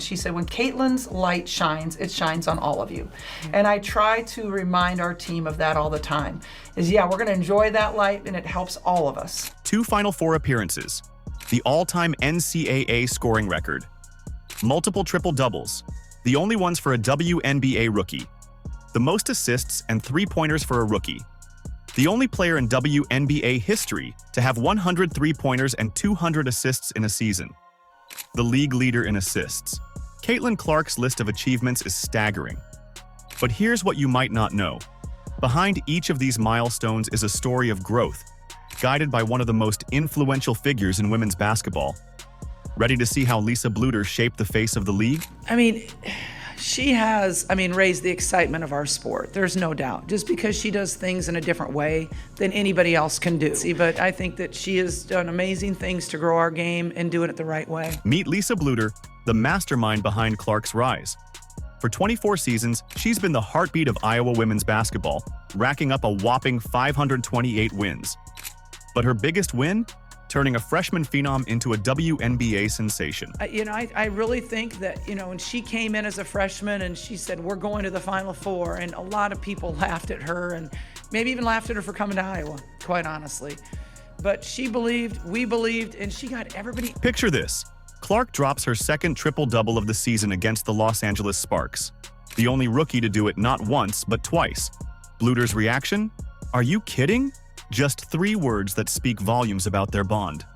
She said, when Caitlin's light shines, it shines on all of you. And I try to remind our team of that all the time. Yeah, we're gonna enjoy that light and it helps all of us. 2 Final Four appearances, the all-time NCAA scoring record, multiple triple-doubles, the only ones for a WNBA rookie, the most assists and three-pointers for a rookie, the only player in WNBA history to have 100 three-pointers and 200 assists in a season, the league leader in assists. Caitlin Clark's list of achievements is staggering. But here's what you might not know. Behind each of these milestones is a story of growth, guided by one of the most influential figures in women's basketball. Ready to see how Lisa Bluder shaped the face of the league? I mean, she has, raised the excitement of our sport. There's no doubt. Just because she does things in a different way than anybody else can do. But I think that she has done amazing things to grow our game and do it the right way. Meet Lisa Bluder, the mastermind behind Clark's rise. For 24 seasons, she's been the heartbeat of Iowa women's basketball, racking up a whopping 528 wins. But her biggest win? Turning a freshman phenom into a WNBA sensation. I really think that, when she came in as a freshman and she said, we're going to the Final Four, and a lot of people laughed at her and maybe even laughed at her for coming to Iowa, quite honestly. But she believed, we believed, and she got everybody. Picture this. Clark drops her second triple-double of the season against the Los Angeles Sparks. The only rookie to do it not once, but twice. Bluder's reaction? Are you kidding? Just 3 words that speak volumes about their bond.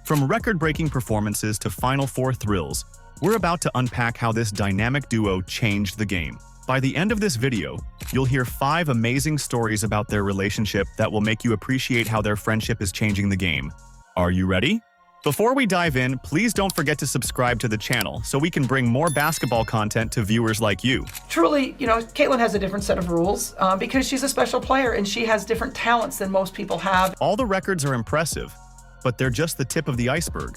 From record-breaking performances to Final Four thrills, we're about to unpack how this dynamic duo changed the game. By the end of this video, you'll hear 5 amazing stories about their relationship that will make you appreciate how their friendship is changing the game. Are you ready? Before we dive in, please don't forget to subscribe to the channel so we can bring more basketball content to viewers like you. Truly, Caitlin has a different set of rules because she's a special player and she has different talents than most people have. All the records are impressive, but they're just the tip of the iceberg.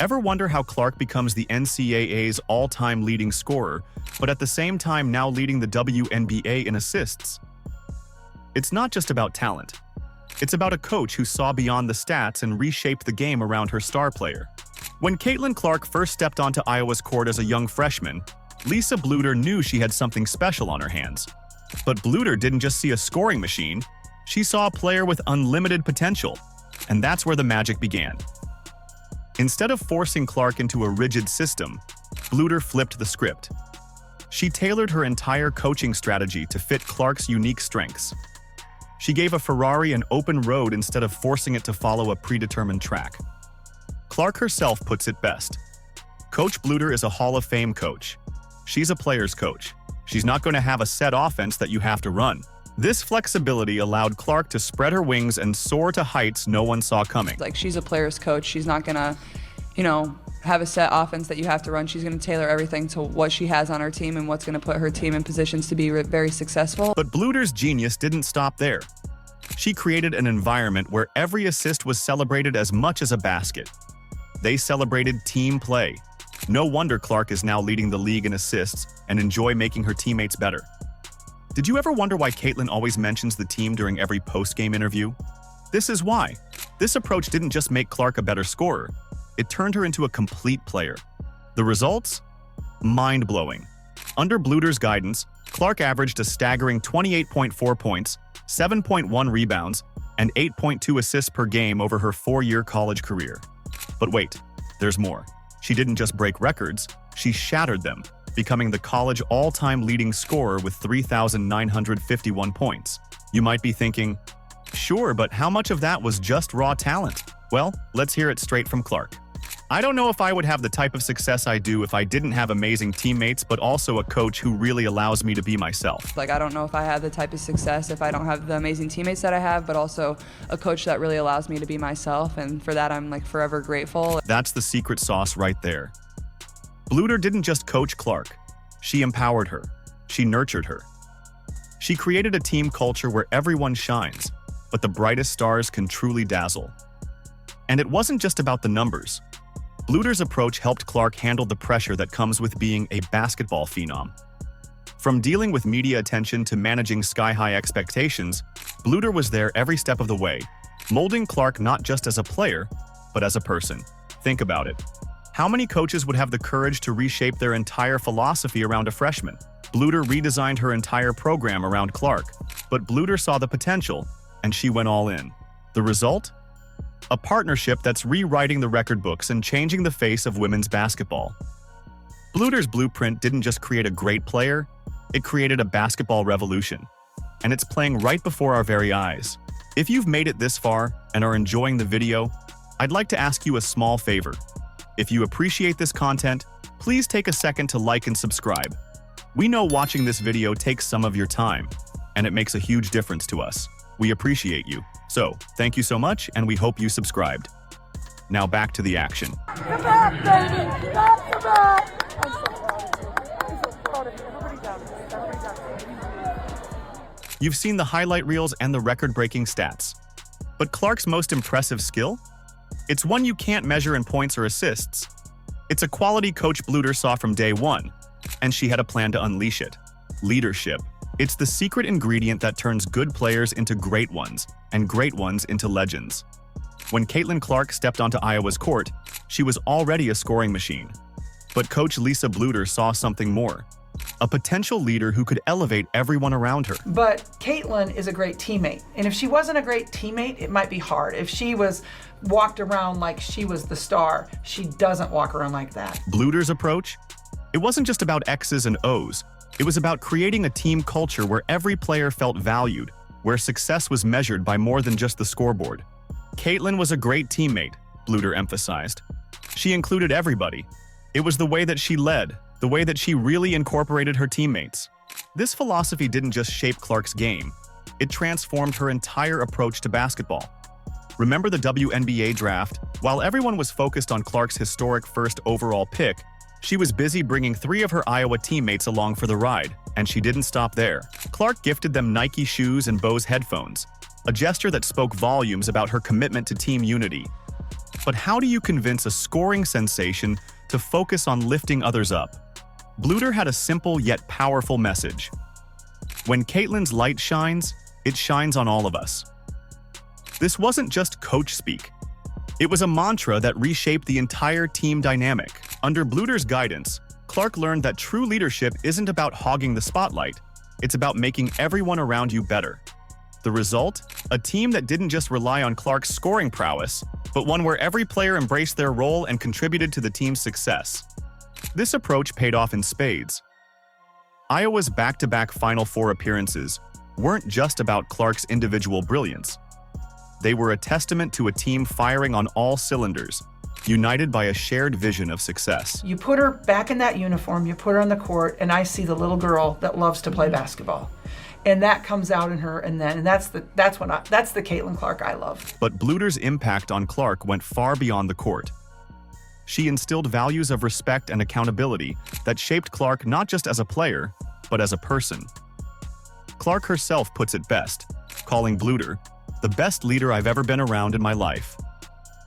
Ever wonder how Clark becomes the NCAA's all-time leading scorer, but at the same time now leading the WNBA in assists? It's not just about talent. It's about a coach who saw beyond the stats and reshaped the game around her star player. When Caitlin Clark first stepped onto Iowa's court as a young freshman, Lisa Bluder knew she had something special on her hands. But Bluder didn't just see a scoring machine, she saw a player with unlimited potential. And that's where the magic began. Instead of forcing Clark into a rigid system, Bluder flipped the script. She tailored her entire coaching strategy to fit Clark's unique strengths. She gave a Ferrari an open road instead of forcing it to follow a predetermined track. Clark herself puts it best. Coach Bluder is a Hall of Fame coach. She's a player's coach. She's not going to have a set offense that you have to run. This flexibility allowed Clark to spread her wings and soar to heights no one saw coming. She's a player's coach. She's not gonna, have a set offense that you have to run. She's gonna tailor everything to what she has on her team and what's gonna put her team in positions to be very successful. But Bluder's genius didn't stop there. She created an environment where every assist was celebrated as much as a basket. They celebrated team play. No wonder Clark is now leading the league in assists and enjoy making her teammates better. Did you ever wonder why Caitlin always mentions the team during every post-game interview? This is why. This approach didn't just make Clark a better scorer, it turned her into a complete player. The results? Mind-blowing. Under Bluder's guidance, Clark averaged a staggering 28.4 points, 7.1 rebounds, and 8.2 assists per game over her 4-year college career. But wait, there's more. She didn't just break records, she shattered them, becoming the college all-time leading scorer with 3,951 points. You might be thinking, sure, but how much of that was just raw talent? Well, let's hear it straight from Clark. I don't know if I would have the type of success I do if I didn't have amazing teammates, but also a coach who really allows me to be myself. I don't know if I have the type of success if I don't have the amazing teammates that I have, but also a coach that really allows me to be myself, and for that I'm forever grateful. That's the secret sauce right there. Bluder didn't just coach Clark. She empowered her. She nurtured her. She created a team culture where everyone shines, but the brightest stars can truly dazzle. And it wasn't just about the numbers. Bluder's approach helped Clark handle the pressure that comes with being a basketball phenom. From dealing with media attention to managing sky-high expectations, Bluder was there every step of the way, molding Clark not just as a player, but as a person. Think about it. How many coaches would have the courage to reshape their entire philosophy around a freshman? Bluder redesigned her entire program around Clark, but Bluder saw the potential, and she went all in. The result? A partnership that's rewriting the record books and changing the face of women's basketball. Bluder's blueprint didn't just create a great player, it created a basketball revolution. And it's playing right before our very eyes. If you've made it this far and are enjoying the video, I'd like to ask you a small favor. If you appreciate this content, please take a second to like and subscribe. We know watching this video takes some of your time, and it makes a huge difference to us. We appreciate you. So, thank you so much, and we hope you subscribed. Now back to the action. Come back, baby! Come back! I'm so proud of you. I'm so proud of you. Everybody down. Everybody down. You've seen the highlight reels and the record-breaking stats. But Clark's most impressive skill? It's one you can't measure in points or assists. It's a quality Coach Bluder saw from day one, and she had a plan to unleash it. Leadership. It's the secret ingredient that turns good players into great ones, and great ones into legends. When Caitlin Clark stepped onto Iowa's court, she was already a scoring machine. But Coach Lisa Bluder saw something more. A potential leader who could elevate everyone around her. But Caitlin is a great teammate. And if she wasn't a great teammate, it might be hard. If she walked around like she was the star, she doesn't walk around like that. Bluder's approach? It wasn't just about X's and O's. It was about creating a team culture where every player felt valued, where success was measured by more than just the scoreboard. Caitlin was a great teammate, Bluder emphasized. She included everybody. It was the way that she led, the way that she really incorporated her teammates. This philosophy didn't just shape Clark's game, it transformed her entire approach to basketball. Remember the WNBA draft? While everyone was focused on Clark's historic first overall pick, she was busy bringing 3 of her Iowa teammates along for the ride, and she didn't stop there. Clark gifted them Nike shoes and Bose headphones, a gesture that spoke volumes about her commitment to team unity. But how do you convince a scoring sensation to focus on lifting others up? Bluder had a simple yet powerful message. When Caitlin's light shines, it shines on all of us. This wasn't just coach speak. It was a mantra that reshaped the entire team dynamic. Under Bluder's guidance, Clark learned that true leadership isn't about hogging the spotlight, it's about making everyone around you better. The result? A team that didn't just rely on Clark's scoring prowess, but one where every player embraced their role and contributed to the team's success. This approach paid off in spades. Iowa's back-to-back Final Four appearances weren't just about Clark's individual brilliance. They were a testament to a team firing on all cylinders, united by a shared vision of success. You put her back in that uniform, you put her on the court, and I see the little girl that loves to play basketball. And that comes out in her, and that's the Caitlin Clark I love. But Bluder's impact on Clark went far beyond the court. She instilled values of respect and accountability that shaped Clark not just as a player, but as a person. Clark herself puts it best, calling Bluder the best leader I've ever been around in my life.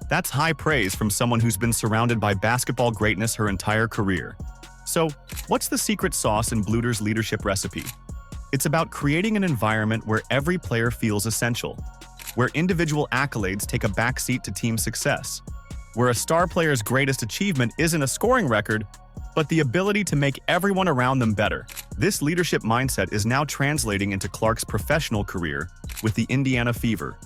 That's high praise from someone who's been surrounded by basketball greatness her entire career. So, what's the secret sauce in Bluder's leadership recipe? It's about creating an environment where every player feels essential, where individual accolades take a backseat to team success, where a star player's greatest achievement isn't a scoring record, but the ability to make everyone around them better. This leadership mindset is now translating into Clark's professional career with the Indiana Fever.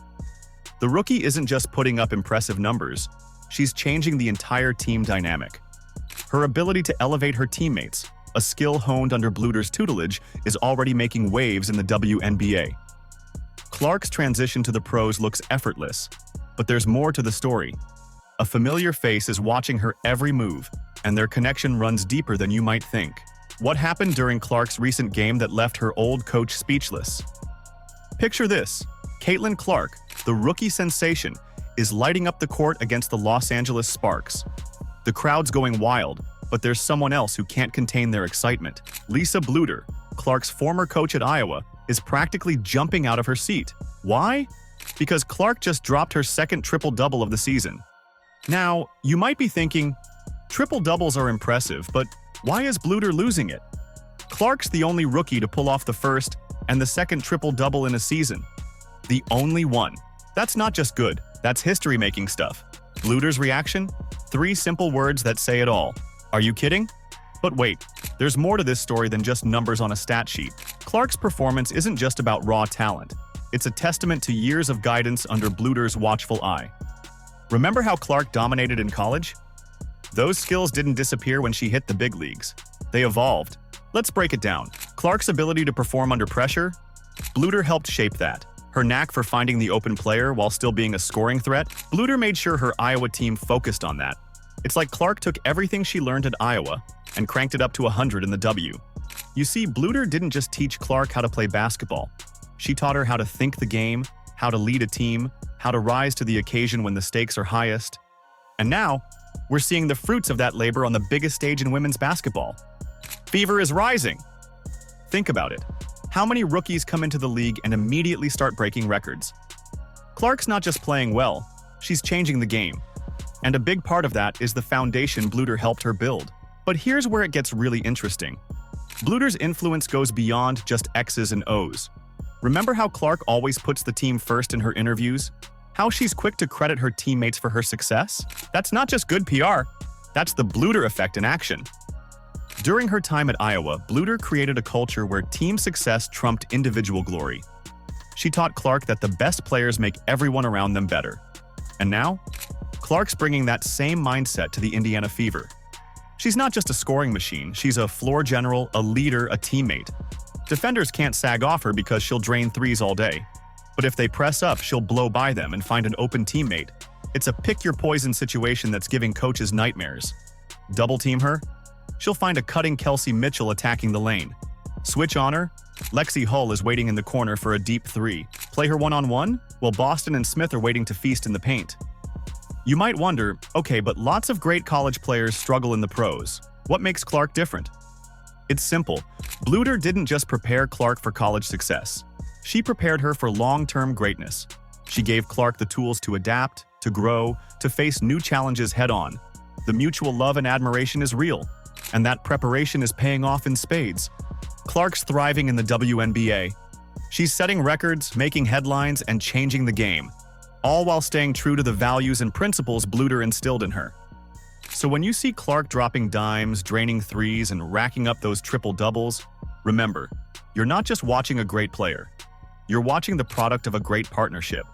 The rookie isn't just putting up impressive numbers, she's changing the entire team dynamic. Her ability to elevate her teammates, a skill honed under Bluder's tutelage, is already making waves in the WNBA. Clark's transition to the pros looks effortless, but there's more to the story. A familiar face is watching her every move, and their connection runs deeper than you might think. What happened during Clark's recent game that left her old coach speechless? Picture this. Caitlin Clark, the rookie sensation, is lighting up the court against the Los Angeles Sparks. The crowd's going wild, but there's someone else who can't contain their excitement. Lisa Bluder, Clark's former coach at Iowa, is practically jumping out of her seat. Why? Because Clark just dropped her second triple-double of the season. Now, you might be thinking, triple-doubles are impressive, but why is Bluder losing it? Clark's the only rookie to pull off the first and the second triple-double in a season. The only one. That's not just good, that's history-making stuff. Bluder's reaction? 3 simple words that say it all. Are you kidding? But wait, there's more to this story than just numbers on a stat sheet. Clark's performance isn't just about raw talent. It's a testament to years of guidance under Bluder's watchful eye. Remember how Clark dominated in college? Those skills didn't disappear when she hit the big leagues. They evolved. Let's break it down. Clark's ability to perform under pressure? Bluder helped shape that. Her knack for finding the open player while still being a scoring threat? Bluder made sure her Iowa team focused on that. It's like Clark took everything she learned at Iowa and cranked it up to 100 in the W. You see, Bluder didn't just teach Clark how to play basketball. She taught her how to think the game, how to lead a team, how to rise to the occasion when the stakes are highest. And now, we're seeing the fruits of that labor on the biggest stage in women's basketball. Fever is rising. Think about it. How many rookies come into the league and immediately start breaking records? Clark's not just playing well, she's changing the game. And a big part of that is the foundation Bluder helped her build. But here's where it gets really interesting. Bluder's influence goes beyond just X's and O's. Remember how Clark always puts the team first in her interviews? How she's quick to credit her teammates for her success? That's not just good PR, that's the Bluder effect in action. During her time at Iowa, Bluder created a culture where team success trumped individual glory. She taught Clark that the best players make everyone around them better. And now, Clark's bringing that same mindset to the Indiana Fever. She's not just a scoring machine, she's a floor general, a leader, a teammate. Defenders can't sag off her because she'll drain threes all day. But if they press up, she'll blow by them and find an open teammate. It's a pick-your-poison situation that's giving coaches nightmares. Double team her? She'll find a cutting Kelsey Mitchell attacking the lane. Switch on her? Lexi Hull is waiting in the corner for a deep three. Play her one-on-one? Well, Boston and Smith are waiting to feast in the paint. You might wonder, okay, but lots of great college players struggle in the pros. What makes Clark different? It's simple. Bluder didn't just prepare Clark for college success. She prepared her for long-term greatness. She gave Clark the tools to adapt, to grow, to face new challenges head-on. The mutual love and admiration is real, and that preparation is paying off in spades. Clark's thriving in the WNBA. She's setting records, making headlines, and changing the game, all while staying true to the values and principles Bluder instilled in her. So when you see Clark dropping dimes, draining threes, and racking up those triple-doubles, remember, you're not just watching a great player. You're watching the product of a great partnership.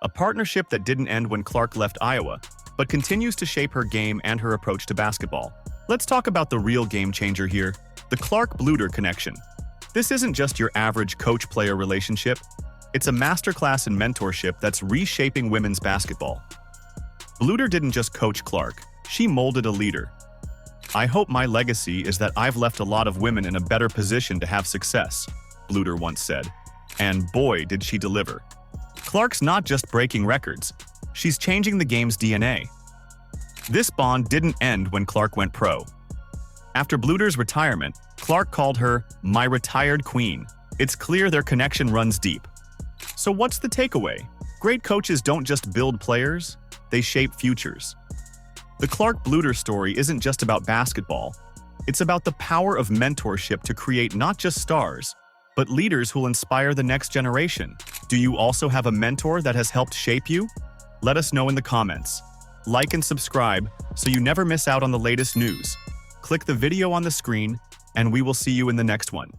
A partnership that didn't end when Clark left Iowa, but continues to shape her game and her approach to basketball. Let's talk about the real game changer here, the Clark-Bluder connection. This isn't just your average coach-player relationship. It's a masterclass in mentorship that's reshaping women's basketball. Bluder didn't just coach Clark, she molded a leader. I hope my legacy is that I've left a lot of women in a better position to have success, Bluder once said. And boy, did she deliver. Clark's not just breaking records, she's changing the game's DNA. This bond didn't end when Clark went pro. After Bluder's retirement, Clark called her "my retired queen." It's clear their connection runs deep. So what's the takeaway? Great coaches don't just build players, they shape futures. The Clark-Bluder story isn't just about basketball. It's about the power of mentorship to create not just stars, but leaders who'll inspire the next generation. Do you also have a mentor that has helped shape you? Let us know in the comments. Like and subscribe so you never miss out on the latest news. Click the video on the screen, and we will see you in the next one.